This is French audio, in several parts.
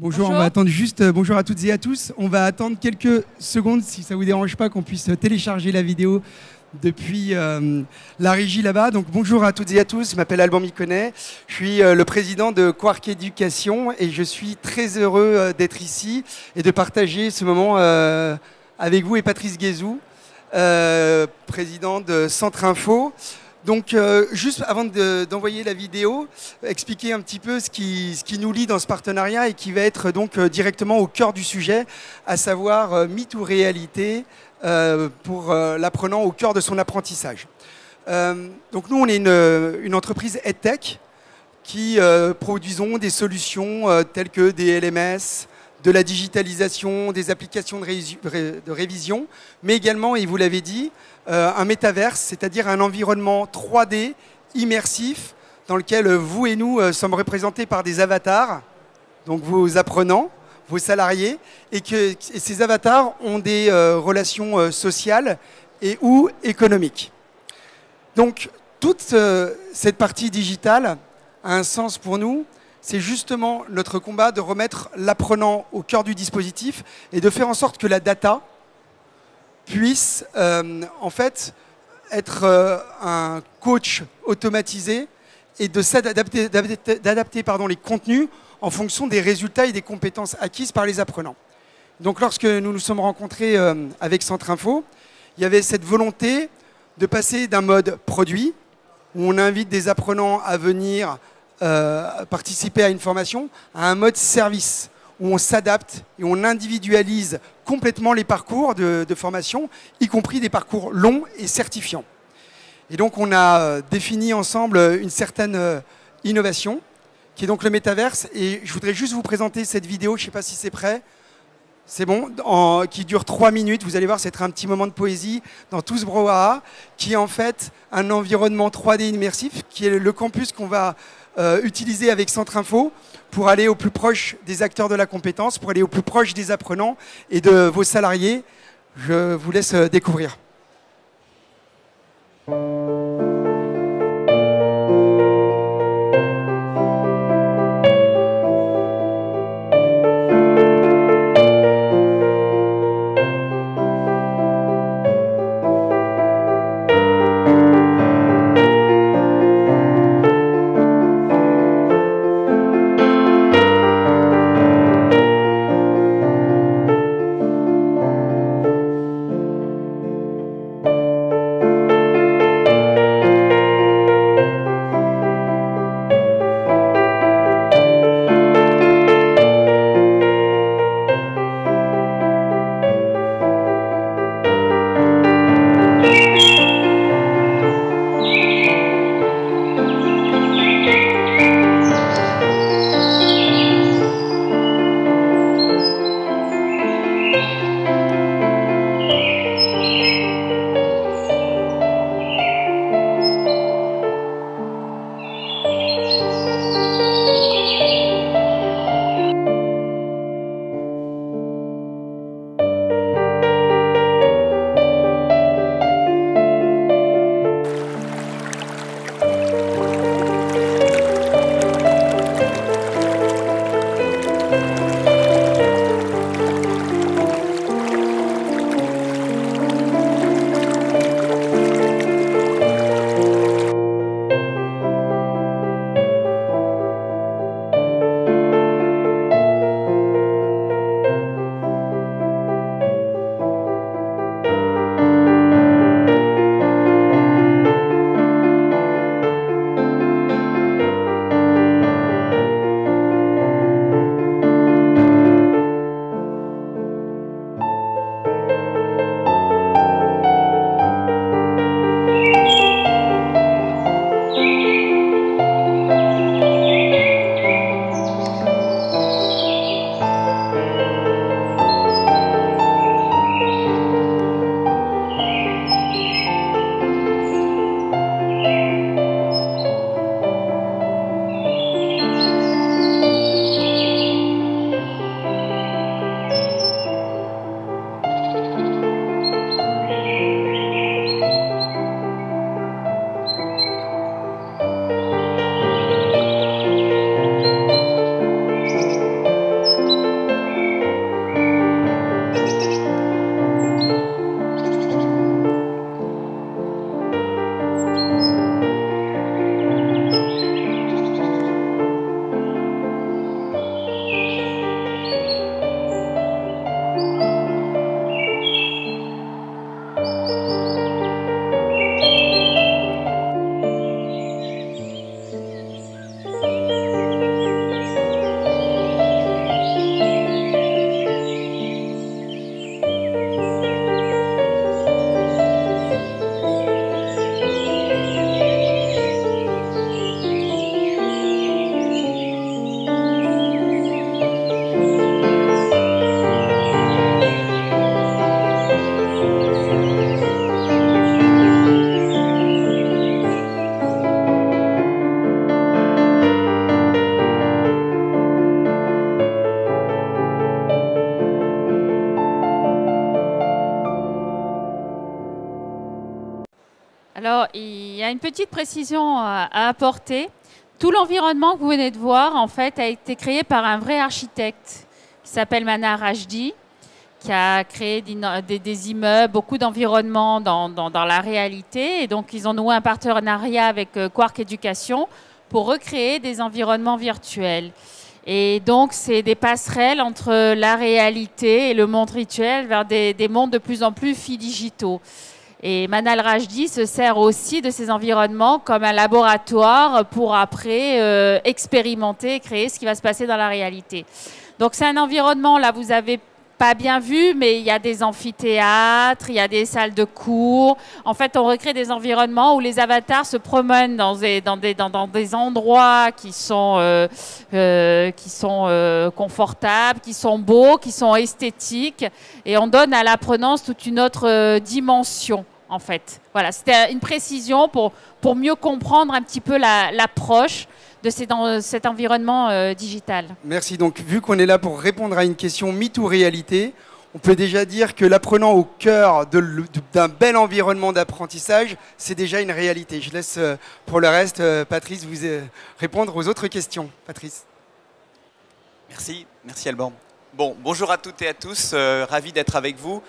Bonjour, on Bonjour. va attendre juste, bonjour à toutes et à tous. On va attendre quelques secondes, si ça ne vous dérange pas, qu'on puisse télécharger la vidéo depuis la régie là-bas. Donc bonjour à toutes et à tous, je m'appelle Alban Miconnet, je suis le président de Quark Éducation et je suis très heureux d'être ici et de partager ce moment avec vous et Patrice Guézou, président de Centre Info. Donc, juste avant d'envoyer la vidéo, expliquer un petit peu ce qui nous lie dans ce partenariat et qui va être donc directement au cœur du sujet, à savoir mythe ou réalité pour l'apprenant au cœur de son apprentissage. Donc, nous, on est une entreprise EdTech qui produisons des solutions telles que des LMS, de la digitalisation, des applications de révision, mais également, et vous l'avez dit, un métaverse, c'est-à-dire un environnement 3D immersif dans lequel vous et nous sommes représentés par des avatars, donc vos apprenants, vos salariés, et ces avatars ont des relations sociales et ou économiques. Donc, toute cette partie digitale a un sens pour nous. C'est justement notre combat de remettre l'apprenant au cœur du dispositif et de faire en sorte que la data puisse en fait être un coach automatisé et d'adapter les contenus en fonction des résultats et des compétences acquises par les apprenants. Donc lorsque nous nous sommes rencontrés avec Centre Info, il y avait cette volonté de passer d'un mode produit, où on invite des apprenants à venir participer à une formation, à un mode service, où on s'adapte et on individualise complètement les parcours de formation, y compris des parcours longs et certifiants. Et donc on a défini ensemble une certaine innovation, qui est donc le métaverse. Et je voudrais juste vous présenter cette vidéo, je ne sais pas si c'est prêt. C'est bon, qui dure 3 minutes. Vous allez voir, c'est un petit moment de poésie dans tout ce brouhaha, qui est en fait un environnement 3D immersif, qui est le campus qu'on va utiliser avec Centre Info pour aller au plus proche des acteurs de la compétence, pour aller au plus proche des apprenants et de vos salariés. Je vous laisse découvrir. Alors, il y a une petite précision à apporter. Tout l'environnement que vous venez de voir, en fait, a été créé par un vrai architecte qui s'appelle Manar Rajdi, qui a créé des immeubles, beaucoup d'environnements dans la réalité. Et donc, ils ont noué un partenariat avec Quark Education pour recréer des environnements virtuels. Et donc, c'est des passerelles entre la réalité et le monde virtuel vers des mondes de plus en plus digitaux. Et Manal Rajdi se sert aussi de ces environnements comme un laboratoire pour après expérimenter et créer ce qui va se passer dans la réalité. Donc c'est un environnement, là vous avez pas bien vu, mais il y a des amphithéâtres, il y a des salles de cours. En fait, on recrée des environnements où les avatars se promènent dans des endroits qui sont confortables, qui sont beaux, qui sont esthétiques. Et on donne à l'apprenant toute une autre dimension, en fait. Voilà, c'était une précision pour mieux comprendre un petit peu l'approche de cet environnement digital. Merci. Donc, vu qu'on est là pour répondre à une question mythe ou réalité, on peut déjà dire que l'apprenant au cœur d'un bel environnement d'apprentissage, c'est déjà une réalité. Je laisse pour le reste, Patrice, vous répondre aux autres questions. Patrice. Merci Alban. Bon, bonjour à toutes et à tous, ravi d'être avec vous.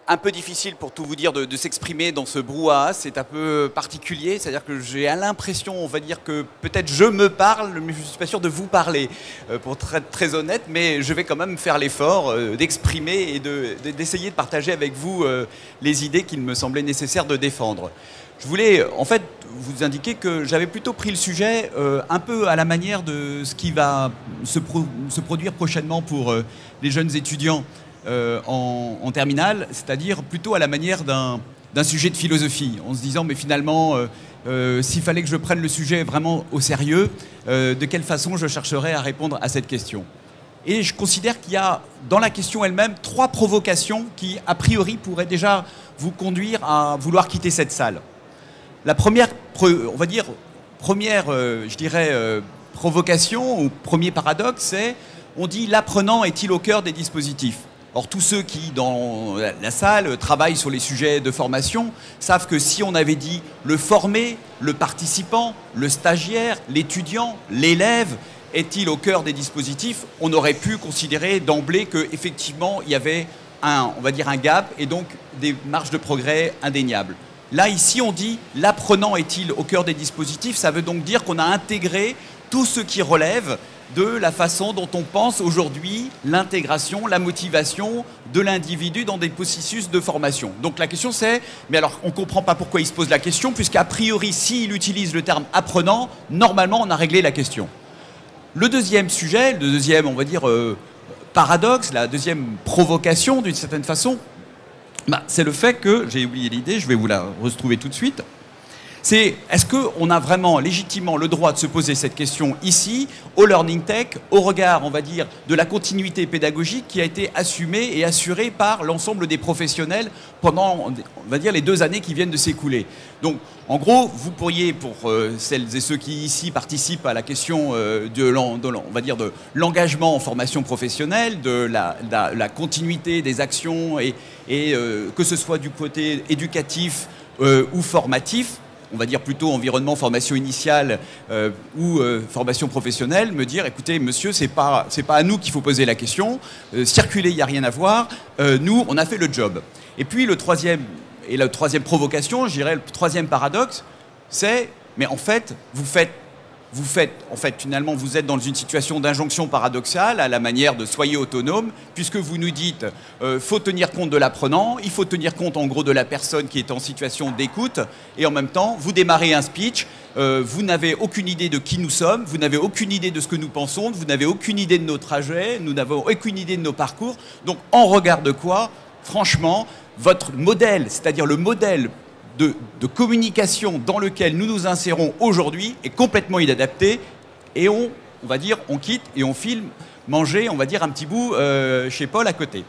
Un peu difficile pour tout vous dire de s'exprimer dans ce brouhaha, c'est un peu particulier, c'est-à-dire que j'ai l'impression, on va dire que peut-être je me parle, mais je ne suis pas sûr de vous parler, pour être très honnête, mais je vais quand même faire l'effort d'exprimer et d'essayer de partager avec vous les idées qu'il me semblait nécessaire de défendre. Je voulais en fait vous indiquer que j'avais plutôt pris le sujet un peu à la manière de ce qui va se produire prochainement pour les jeunes étudiants en terminale, c'est-à-dire plutôt à la manière d'un sujet de philosophie, en se disant mais finalement s'il fallait que je prenne le sujet vraiment au sérieux, de quelle façon je chercherais à répondre à cette question. Et je considère qu'il y a dans la question elle-même 3 provocations qui a priori pourraient déjà vous conduire à vouloir quitter cette salle. La première, on va dire, je dirais, provocation ou premier paradoxe, c'est on dit l'apprenant est-il au cœur des dispositifs? Or, tous ceux qui, dans la salle, travaillent sur les sujets de formation, savent que si on avait dit le formé, le participant, le stagiaire, l'étudiant, l'élève, est-il au cœur des dispositifs, on aurait pu considérer d'emblée qu'effectivement, il y avait on va dire un gap et donc des marges de progrès indéniables. Là, ici, on dit l'apprenant est-il au cœur des dispositifs, ça veut donc dire qu'on a intégré tout ce qui relève de la façon dont on pense aujourd'hui l'intégration, la motivation de l'individu dans des processus de formation. Donc la question c'est, mais alors on ne comprend pas pourquoi il se pose la question, puisqu'à priori, s'il utilise le terme apprenant, normalement on a réglé la question. Le deuxième sujet, le deuxième, on va dire, paradoxe, la deuxième provocation d'une certaine façon, c'est le fait que, j'ai oublié l'idée, je vais vous la retrouver tout de suite, c'est est-ce qu'on a vraiment légitimement le droit de se poser cette question ici, au Learning Tech, au regard, on va dire, de la continuité pédagogique qui a été assumée et assurée par l'ensemble des professionnels pendant, on va dire, les 2 années qui viennent de s'écouler. Donc, en gros, vous pourriez, pour celles et ceux qui ici participent à la question on va dire de l'engagement en formation professionnelle, de la continuité des actions et que ce soit du côté éducatif ou formatif, on va dire plutôt environnement, formation initiale ou formation professionnelle, me dire, écoutez, monsieur, c'est pas à nous qu'il faut poser la question, circuler, il n'y a rien à voir, nous, on a fait le job. Et puis la troisième provocation, je dirais, le troisième paradoxe, c'est, mais en fait, finalement, vous êtes dans une situation d'injonction paradoxale à la manière de soyez autonome, puisque vous nous dites faut tenir compte de l'apprenant, il faut tenir compte en gros de la personne qui est en situation d'écoute, et en même temps, vous démarrez un speech, vous n'avez aucune idée de qui nous sommes, vous n'avez aucune idée de ce que nous pensons, vous n'avez aucune idée de nos trajets, nous n'avons aucune idée de nos parcours, donc en regard de quoi, franchement, votre modèle, c'est-à-dire le modèle de communication dans lequel nous nous insérons aujourd'hui est complètement inadapté et on va dire, on quitte et on filme manger, on va dire, un petit bout chez Paul à côté.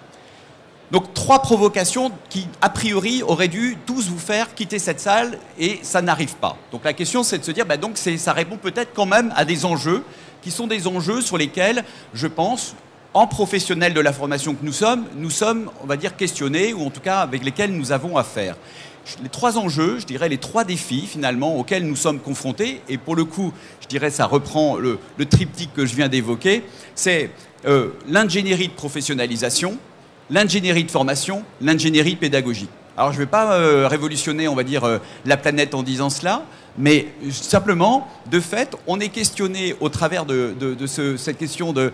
Donc 3 provocations qui, a priori, auraient dû tous vous faire quitter cette salle et ça n'arrive pas. Donc la question, c'est de se dire, donc ça répond peut-être quand même à des enjeux qui sont des enjeux sur lesquels, je pense, en professionnels de la formation que nous sommes, on va dire, questionnés ou en tout cas avec lesquels nous avons affaire. les 3 enjeux, je dirais les 3 défis finalement auxquels nous sommes confrontés. Et pour le coup, je dirais ça reprend le triptyque que je viens d'évoquer. C'est l'ingénierie de professionnalisation, l'ingénierie de formation, l'ingénierie pédagogique. Alors je ne vais pas révolutionner, on va dire, la planète en disant cela, mais simplement, de fait, on est questionné au travers de cette question de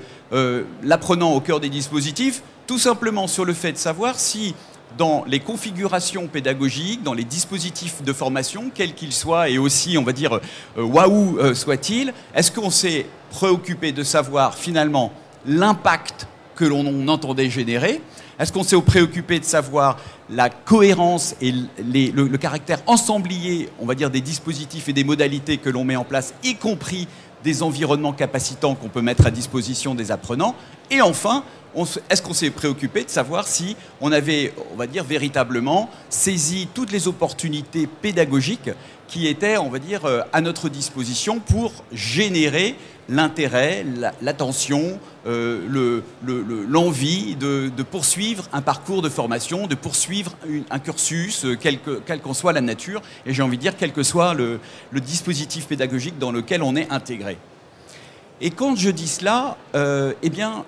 l'apprenant au cœur des dispositifs, tout simplement sur le fait de savoir si, dans les configurations pédagogiques, dans les dispositifs de formation, quels qu'ils soient, et aussi, on va dire, waouh soit-il, est-ce qu'on s'est préoccupé de savoir finalement l'impact que l'on entendait générer? Est-ce qu'on s'est préoccupé de savoir la cohérence et le caractère ensemblier, on va dire, des dispositifs et des modalités que l'on met en place, y compris des environnements capacitants qu'on peut mettre à disposition des apprenants? Et enfin, est-ce qu'on s'est préoccupé de savoir si on avait, on va dire, véritablement saisi toutes les opportunités pédagogiques qui étaient, on va dire, à notre disposition pour générer l'intérêt, l'attention, l'envie de poursuivre un parcours de formation, de poursuivre un cursus, quelle qu'en soit la nature, et j'ai envie de dire, quel que soit le dispositif pédagogique dans lequel on est intégré. Et quand je dis cela, eh bien,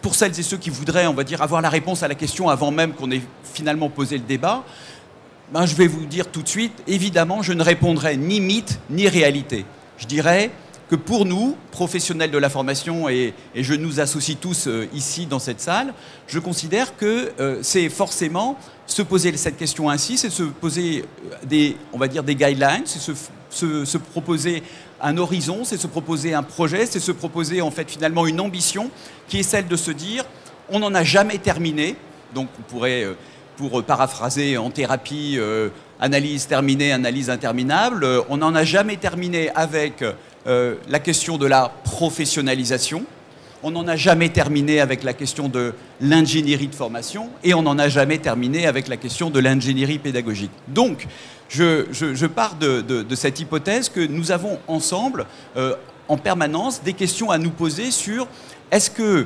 pour celles et ceux qui voudraient, on va dire, avoir la réponse à la question avant même qu'on ait finalement posé le débat, ben, je vais vous dire tout de suite, évidemment, je ne répondrai ni mythe ni réalité. Je dirais que pour nous, professionnels de la formation, et je nous associe tous ici dans cette salle, je considère que c'est forcément se poser cette question ainsi, c'est se poser on va dire des guidelines, c'est se proposer un horizon, c'est se proposer un projet, c'est se proposer en fait finalement une ambition qui est celle de se dire on n'en a jamais terminé. Donc on pourrait, pour paraphraser en thérapie, analyse terminée, analyse interminable, on n'en a jamais terminé avec la question de la professionnalisation, on n'en a jamais terminé avec la question de l'ingénierie de formation et on n'en a jamais terminé avec la question de l'ingénierie pédagogique. Donc, je pars de cette hypothèse que nous avons ensemble, en permanence, des questions à nous poser sur est-ce que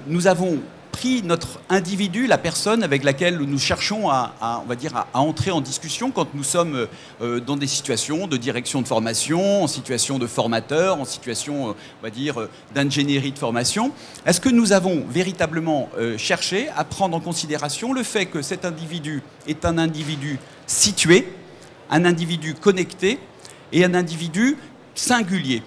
nous avons pris notre individu, la personne avec laquelle nous cherchons on va dire, à entrer en discussion quand nous sommes dans des situations de direction de formation, en situation de formateur, en situation, on va dire, d'ingénierie de formation. Est-ce que nous avons véritablement cherché à prendre en considération le fait que cet individu est un individu situé, un individu connecté et un individu singulier?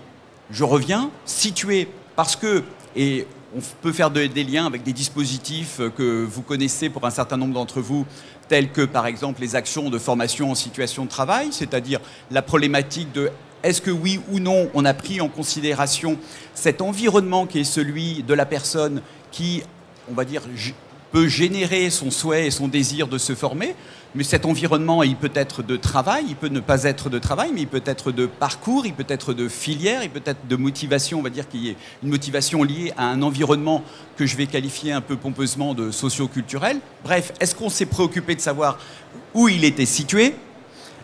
Je reviens, situé parce que, et on peut faire des liens avec des dispositifs que vous connaissez pour un certain nombre d'entre vous, tels que par exemple les actions de formation en situation de travail, c'est-à-dire la problématique de est-ce que oui ou non on a pris en considération cet environnement qui est celui de la personne qui, on va dire, peut générer son souhait et son désir de se former, mais cet environnement, il peut être de travail, il peut ne pas être de travail, mais il peut être de parcours, il peut être de filière, il peut être de motivation, on va dire qu'il y ait une motivation liée à un environnement que je vais qualifier un peu pompeusement de socio-culturel. Bref, est-ce qu'on s'est préoccupé de savoir où il était situé?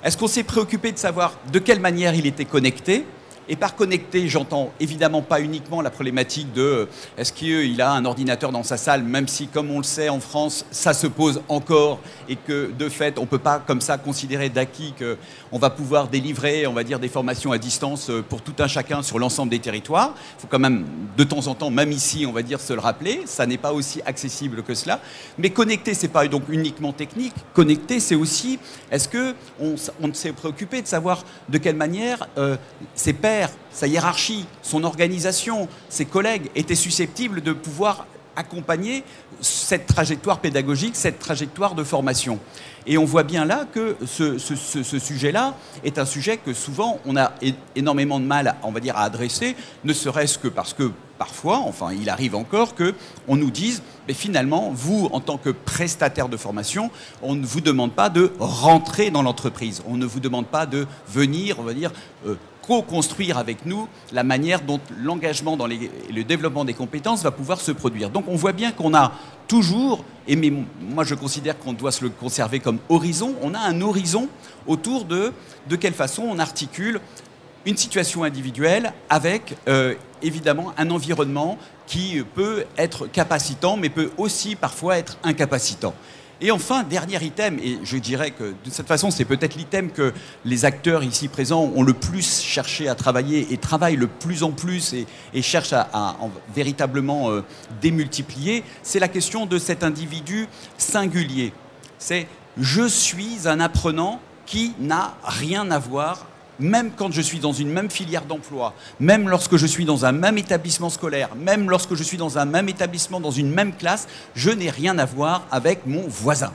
Est-ce qu'on s'est préoccupé de savoir de quelle manière il était connecté? Et par connecté, j'entends évidemment pas uniquement la problématique de est-ce qu'il a un ordinateur dans sa salle, même si, comme on le sait en France, ça se pose encore et que, de fait, on ne peut pas comme ça considérer d'acquis qu'on va pouvoir délivrer, on va dire, des formations à distance pour tout un chacun sur l'ensemble des territoires. Il faut quand même, de temps en temps, même ici, on va dire, se le rappeler. Ça n'est pas aussi accessible que cela. Mais connecté, c'est pas donc uniquement technique. Connecté, c'est aussi, est-ce qu'on s'est préoccupé de savoir de quelle manière ses pairs, sa hiérarchie, son organisation, ses collègues étaient susceptibles de pouvoir accompagner cette trajectoire pédagogique, cette trajectoire de formation. Et on voit bien là que ce sujet-là est un sujet que souvent on a énormément de mal, on va dire, à adresser, ne serait-ce que parce que parfois, enfin il arrive encore qu'on nous dise, mais finalement, vous, en tant que prestataire de formation, on ne vous demande pas de rentrer dans l'entreprise, on ne vous demande pas de venir, on va dire, co-construire avec nous la manière dont l'engagement dans le développement des compétences va pouvoir se produire. Donc on voit bien qu'on a toujours, et moi je considère qu'on doit se le conserver comme horizon, on a un horizon autour de quelle façon on articule une situation individuelle avec évidemment un environnement qui peut être capacitant mais peut aussi parfois être incapacitant. Et enfin, dernier item, et je dirais que de cette façon, c'est peut-être l'item que les acteurs ici présents ont le plus cherché à travailler et travaillent le plus en plus et cherchent à véritablement démultiplier, c'est la question de cet individu singulier. C'est « je suis un apprenant qui n'a rien à voir ». Même quand je suis dans une même filière d'emploi, même lorsque je suis dans un même établissement scolaire, même lorsque je suis dans un même établissement, dans une même classe, je n'ai rien à voir avec mon voisin.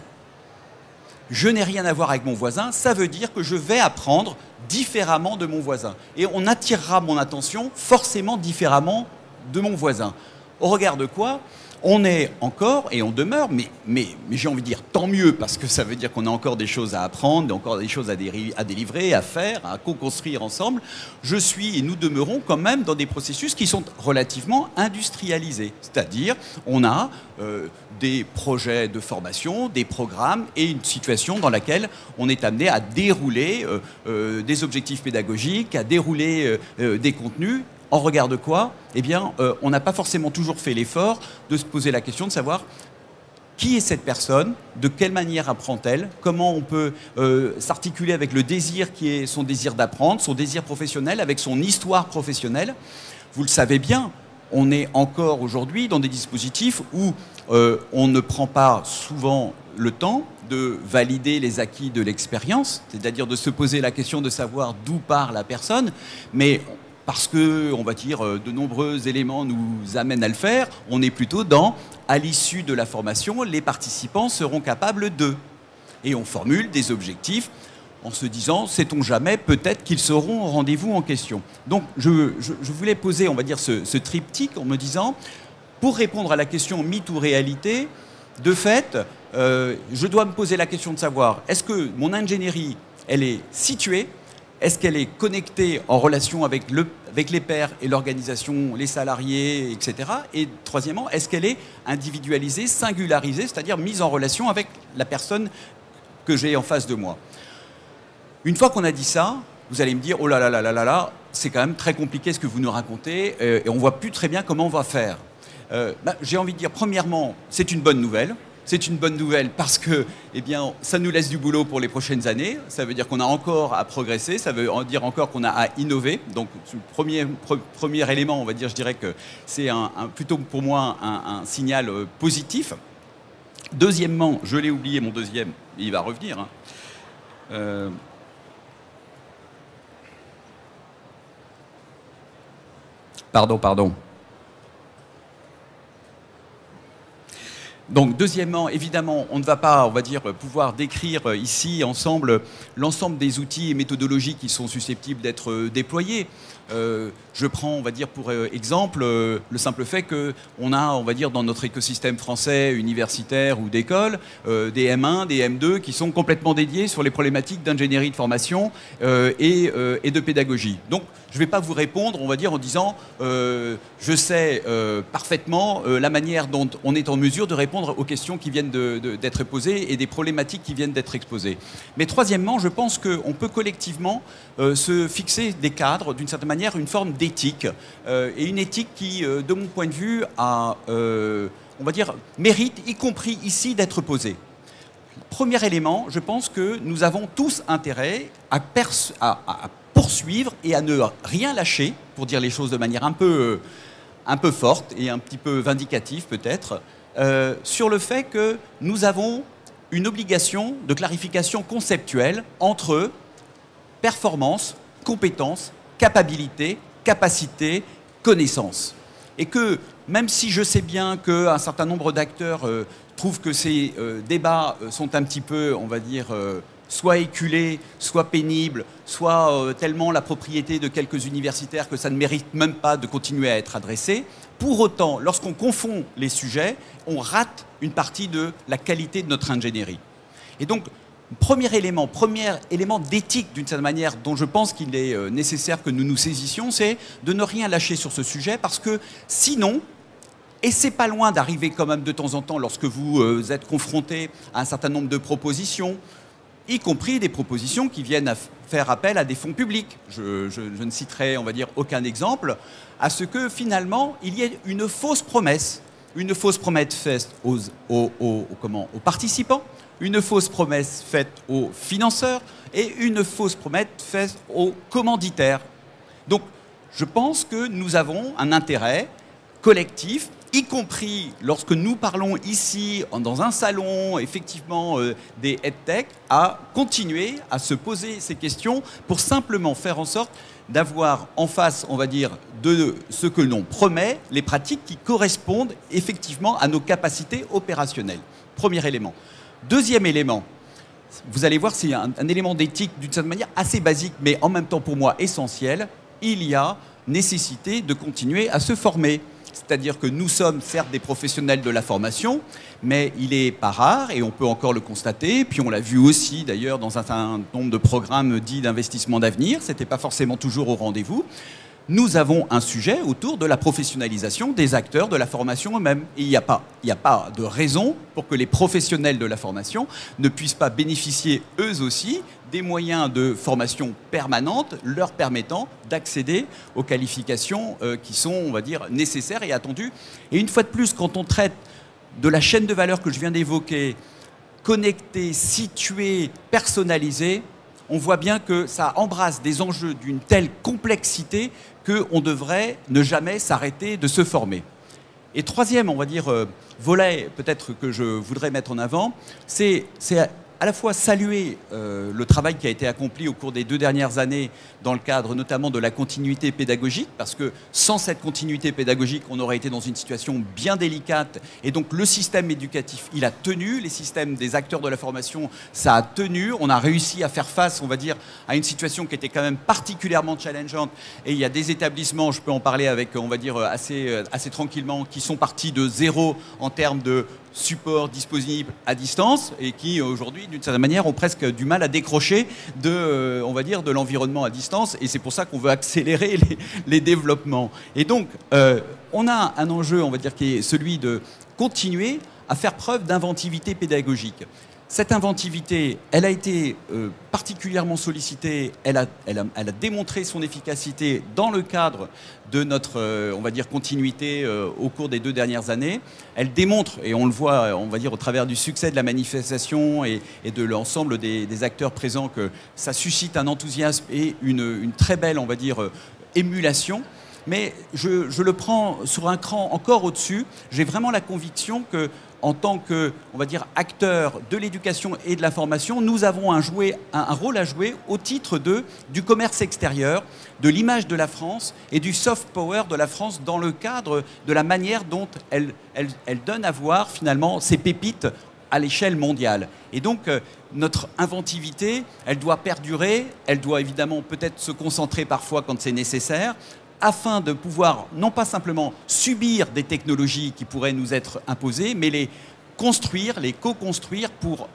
Je n'ai rien à voir avec mon voisin, ça veut dire que je vais apprendre différemment de mon voisin. Et on attirera mon attention forcément différemment de mon voisin. Au regard de quoi ? On est encore, et on demeure, mais j'ai envie de dire tant mieux, parce que ça veut dire qu'on a encore des choses à apprendre, encore des choses à délivrer, à faire, à co-construire ensemble. Je suis, et nous demeurons quand même dans des processus qui sont relativement industrialisés. C'est-à-dire, on a des projets de formation, des programmes, et une situation dans laquelle on est amené à dérouler des objectifs pédagogiques, à dérouler des contenus. En regard de quoi ? Eh bien, on n'a pas forcément toujours fait l'effort de se poser la question de savoir qui est cette personne, de quelle manière apprend-elle, comment on peut s'articuler avec le désir qui est son désir d'apprendre, son désir professionnel, avec son histoire professionnelle. Vous le savez bien, on est encore aujourd'hui dans des dispositifs où on ne prend pas souvent le temps de valider les acquis de l'expérience, c'est-à-dire de se poser la question de savoir d'où part la personne, mais parce que, on va dire, de nombreux éléments nous amènent à le faire, on est plutôt dans, à l'issue de la formation, les participants seront capables de. Et on formule des objectifs en se disant, sait-on jamais, peut-être qu'ils seront au rendez-vous en question. Donc, je voulais poser, on va dire, ce triptyque en me disant, pour répondre à la question mythe ou réalité, de fait, je dois me poser la question de savoir, est-ce que mon ingénierie, elle est située ? Est-ce qu'elle est connectée en relation avec les pairs et l'organisation, les salariés, etc. Et troisièmement, est-ce qu'elle est individualisée, singularisée, c'est-à-dire mise en relation avec la personne que j'ai en face de moi ? Une fois qu'on a dit ça, vous allez me dire, oh là là là là là là, c'est quand même très compliqué ce que vous nous racontez, et on ne voit plus très bien comment on va faire. J'ai envie de dire, premièrement, c'est une bonne nouvelle. C'est une bonne nouvelle parce que, eh bien, ça nous laisse du boulot pour les prochaines années. Ça veut dire qu'on a encore à progresser. Ça veut dire encore qu'on a à innover. Donc, premier élément, on va dire, je dirais que c'est plutôt pour moi un signal positif. Deuxièmement, je l'ai oublié, mon deuxième, il va revenir. Hein. Pardon. Donc, deuxièmement, évidemment, on ne va pas, on va dire, pouvoir décrire ici ensemble l'ensemble des outils et méthodologies qui sont susceptibles d'être déployés. Je prends, on va dire, pour exemple, le simple fait qu'on a, on va dire, dans notre écosystème français, universitaire ou d'école, des M1, des M2 qui sont complètement dédiés sur les problématiques d'ingénierie de formation et de pédagogie. Donc, je ne vais pas vous répondre, on va dire, en disant je sais parfaitement la manière dont on est en mesure de répondre aux questions qui viennent d'être posées et des problématiques qui viennent d'être exposées. Mais troisièmement, je pense qu'on peut collectivement se fixer des cadres, d'une certaine manière, une forme d'éthique. Et une éthique qui, de mon point de vue, on va dire, mérite, y compris ici, d'être posée. Premier élément, je pense que nous avons tous intérêt à poursuivre et à ne rien lâcher, pour dire les choses de manière un peu forte et un petit peu vindicative peut-être, sur le fait que nous avons une obligation de clarification conceptuelle entre performance, compétence, capacité, connaissance. Et que même si je sais bien qu'un certain nombre d'acteurs trouvent que ces débats sont un petit peu, on va dire, soit éculés, soit pénibles, soit tellement la propriété de quelques universitaires que ça ne mérite même pas de continuer à être adressé, pour autant, lorsqu'on confond les sujets, on rate une partie de la qualité de notre ingénierie. Et donc, premier élément d'éthique, d'une certaine manière, dont je pense qu'il est nécessaire que nous nous saisissions, c'est de ne rien lâcher sur ce sujet, parce que sinon, et c'est pas loin d'arriver quand même de temps en temps, lorsque vous êtes confronté à un certain nombre de propositions, y compris des propositions qui viennent à faire appel à des fonds publics. Je ne citerai, on va dire, aucun exemple, à ce que finalement, il y ait une fausse promesse une fausse promesse faite aux participants, une fausse promesse faite aux financeurs et une fausse promesse faite aux commanditaires. Donc, je pense que nous avons un intérêt collectif, y compris lorsque nous parlons ici, dans un salon, effectivement, des EdTech, à continuer à se poser ces questions pour simplement faire en sorte d'avoir en face, on va dire, de ce que l'on promet, les pratiques qui correspondent effectivement à nos capacités opérationnelles. Premier élément. Deuxième élément, vous allez voir, c'est un élément d'éthique d'une certaine manière assez basique, mais en même temps pour moi essentiel. Il y a nécessité de continuer à se former. C'est-à-dire que nous sommes certes des professionnels de la formation, mais il n'est pas rare, et on peut encore le constater, puis on l'a vu aussi d'ailleurs dans un certain nombre de programmes dits d'investissement d'avenir, ce n'était pas forcément toujours au rendez-vous. Nous avons un sujet autour de la professionnalisation des acteurs de la formation eux-mêmes. Et il n'y a pas de raison pour que les professionnels de la formation ne puissent pas bénéficier eux aussi des moyens de formation permanente leur permettant d'accéder aux qualifications qui sont, on va dire, nécessaires et attendues. Et une fois de plus, quand on traite de la chaîne de valeur que je viens d'évoquer, connectée, située, personnalisée, on voit bien que ça embrasse des enjeux d'une telle complexité qu'on devrait ne jamais s'arrêter de se former. Et troisième, on va dire, volet peut-être que je voudrais mettre en avant, c'est à la fois saluer le travail qui a été accompli au cours des 2 dernières années dans le cadre notamment de la continuité pédagogique, parce que sans cette continuité pédagogique, on aurait été dans une situation bien délicate. Et donc le système éducatif, il a tenu, les systèmes des acteurs de la formation, ça a tenu. On a réussi à faire face, on va dire, à une situation qui était quand même particulièrement challengeante. Et il y a des établissements, je peux en parler avec, on va dire, assez tranquillement, qui sont partis de zéro en termes de support disponible à distance et qui aujourd'hui d'une certaine manière ont presque du mal à décrocher de, on va dire, de l'environnement à distance, et c'est pour ça qu'on veut accélérer les développements. Et donc on a un enjeu, on va dire, qui est celui de continuer à faire preuve d'inventivité pédagogique. Cette inventivité, elle a été particulièrement sollicitée, elle a démontré son efficacité dans le cadre de notre, on va dire, continuité au cours des 2 dernières années. Elle démontre, et on le voit, on va dire, au travers du succès de la manifestation et de l'ensemble des acteurs présents, que ça suscite un enthousiasme et une très belle, on va dire, émulation. Mais je le prends sur un cran encore au-dessus. J'ai vraiment la conviction que, en tant que, on va dire, acteurs de l'éducation et de la formation, nous avons un rôle à jouer au titre du commerce extérieur, de l'image de la France et du soft power de la France dans le cadre de la manière dont elle donne à voir finalement ces pépites à l'échelle mondiale. Et donc, notre inventivité, elle doit perdurer, elle doit évidemment peut-être se concentrer parfois quand c'est nécessaire, afin de pouvoir non pas simplement subir des technologies qui pourraient nous être imposées, mais les construire, les co-construire pour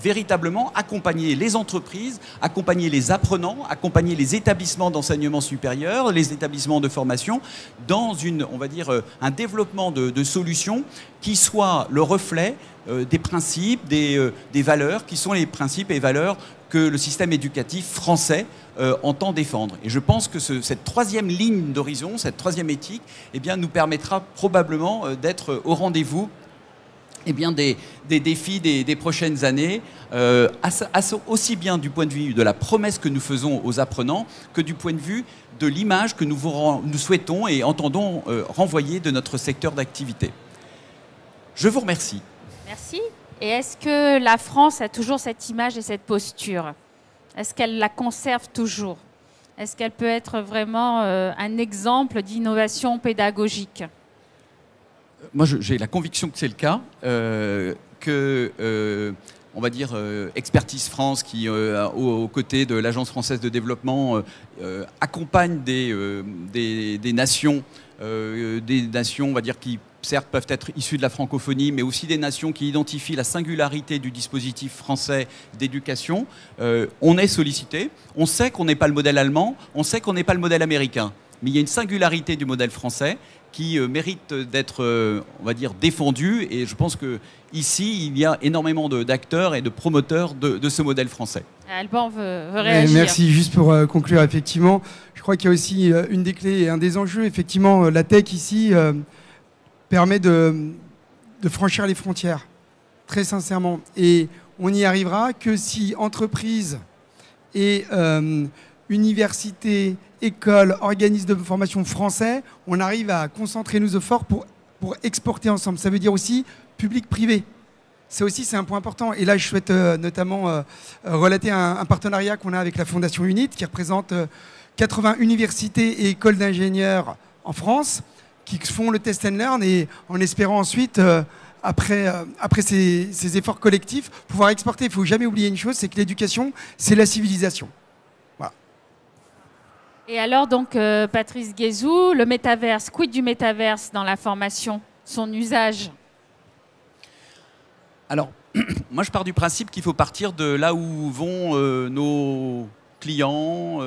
véritablement accompagner les entreprises, accompagner les apprenants, accompagner les établissements d'enseignement supérieur, les établissements de formation, dans on va dire, un développement de solutions qui soient le reflet des principes, des valeurs, qui sont les principes et valeurs que le système éducatif français entend défendre. Et je pense que cette troisième ligne d'horizon, cette troisième éthique, eh bien, nous permettra probablement d'être au rendez-vous, eh bien, des défis des prochaines années, aussi bien du point de vue de la promesse que nous faisons aux apprenants que du point de vue de l'image que nous souhaitons et entendons renvoyer de notre secteur d'activité. Je vous remercie. Merci. Et est-ce que la France a toujours cette image et cette posture? Est-ce qu'elle la conserve toujours? Est-ce qu'elle peut être vraiment un exemple d'innovation pédagogique? Moi, j'ai la conviction que c'est le cas, on va dire, Expertise France, qui, aux côtés de l'Agence française de développement, accompagne des nations, on va dire, qui certes peuvent être issues de la francophonie, mais aussi des nations qui identifient la singularité du dispositif français d'éducation. On est sollicité, on sait qu'on n'est pas le modèle allemand, on sait qu'on n'est pas le modèle américain, mais il y a une singularité du modèle français qui mérite d'être, on va dire, défendue, et je pense qu'ici, il y a énormément d'acteurs et de promoteurs de ce modèle français. Alban veut réagir. Merci. Juste pour conclure, effectivement, je crois qu'il y a aussi une des clés et un des enjeux, effectivement, la tech ici permet de franchir les frontières, très sincèrement. Et on n'y arrivera que si entreprises et universités, écoles, organismes de formation français, on arrive à concentrer nos efforts pour exporter ensemble. Ça veut dire aussi public-privé. Ça aussi, c'est un point important. Et là, je souhaite notamment relater un partenariat qu'on a avec la Fondation UNIT, qui représente 80 universités et écoles d'ingénieurs en France, qui font le test and learn, et en espérant ensuite, après ces efforts collectifs, pouvoir exporter. Il ne faut jamais oublier une chose, c'est que l'éducation, c'est la civilisation. Voilà. Et alors, donc, Patrice Guézou, le métaverse, quid du métaverse dans la formation, son usage? Alors, moi, je pars du principe qu'il faut partir de là où vont nos clients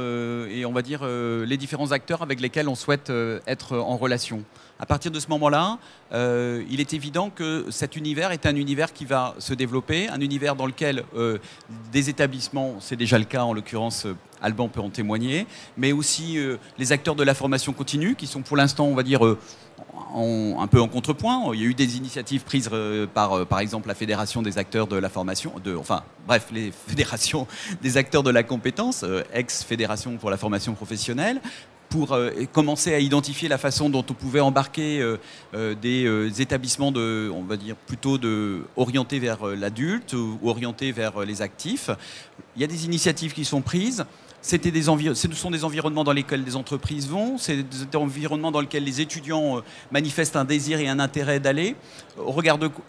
et on va dire les différents acteurs avec lesquels on souhaite être en relation. À partir de ce moment-là, il est évident que cet univers est un univers qui va se développer, un univers dans lequel des établissements, c'est déjà le cas en l'occurrence, Alban peut en témoigner, mais aussi les acteurs de la formation continue qui sont pour l'instant, on va dire, un peu en contrepoint. Il y a eu des initiatives prises par exemple, la Fédération des acteurs de la formation, les fédérations des acteurs de la compétence, ex-fédération pour la formation professionnelle, pour commencer à identifier la façon dont on pouvait embarquer des établissements on va dire plutôt orientés vers l'adulte ou orientés vers les actifs. Il y a des initiatives qui sont prises. Ce sont des environnements dans lesquels des entreprises vont, c'est des environnements dans lesquels les étudiants manifestent un désir et un intérêt d'aller.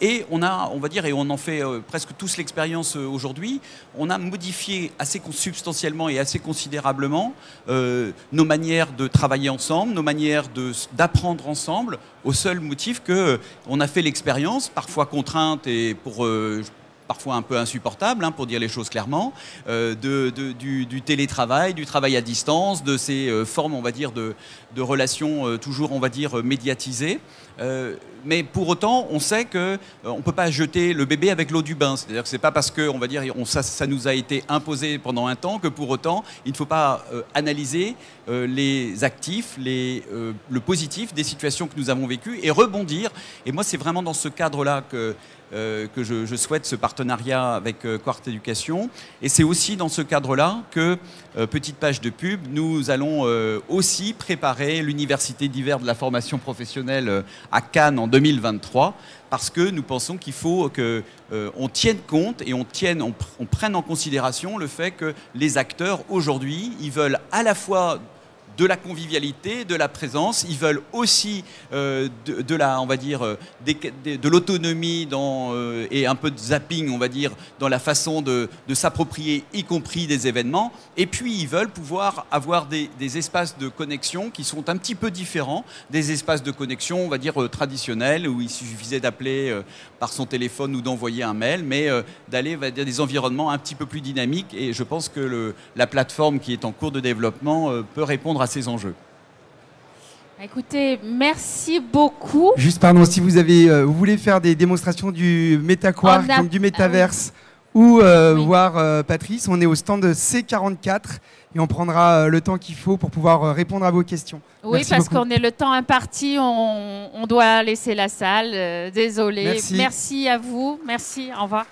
Et on va dire, et on en fait presque tous l'expérience aujourd'hui, on a modifié assez substantiellement et assez considérablement nos manières de travailler ensemble, nos manières d'apprendre ensemble, au seul motif qu'on a fait l'expérience, parfois contrainte et parfois un peu insupportable, pour dire les choses clairement, du télétravail, du travail à distance, de ces formes, on va dire, de relations toujours, on va dire, médiatisées. Mais pour autant, on sait qu'on ne peut pas jeter le bébé avec l'eau du bain. C'est-à-dire que ce n'est pas parce que, on va dire, ça nous a été imposé pendant un temps que pour autant, il ne faut pas analyser les actifs, le positif des situations que nous avons vécues et rebondir. Et moi, c'est vraiment dans ce cadre-là que je souhaite ce partenariat avec Quartz Éducation. Et c'est aussi dans ce cadre-là que, petite page de pub, nous allons aussi préparer l'Université d'hiver de la formation professionnelle à Cannes en 2023, parce que nous pensons qu'il faut qu'on tienne compte et on prenne en considération le fait que les acteurs, aujourd'hui, ils veulent à la fois de la convivialité, de la présence. Ils veulent aussi on va dire, de l'autonomie et un peu de zapping, on va dire, dans la façon de s'approprier, y compris des événements. Et puis, ils veulent pouvoir avoir des espaces de connexion qui sont un petit peu différents des espaces de connexion, on va dire, traditionnels, où il suffisait d'appeler par son téléphone ou d'envoyer un mail, mais d'aller vers des environnements un petit peu plus dynamiques. Et je pense que la plateforme qui est en cours de développement peut répondre à ces enjeux. Écoutez, merci beaucoup. Juste, pardon, si vous voulez faire des démonstrations du MetaQuark, donc du métaverse, ou voir Patrice, on est au stand C44 et on prendra le temps qu'il faut pour pouvoir répondre à vos questions. Oui, merci parce beaucoup. qu'on est le temps imparti, on doit laisser la salle. Désolé. Merci. Merci à vous. Merci, au revoir.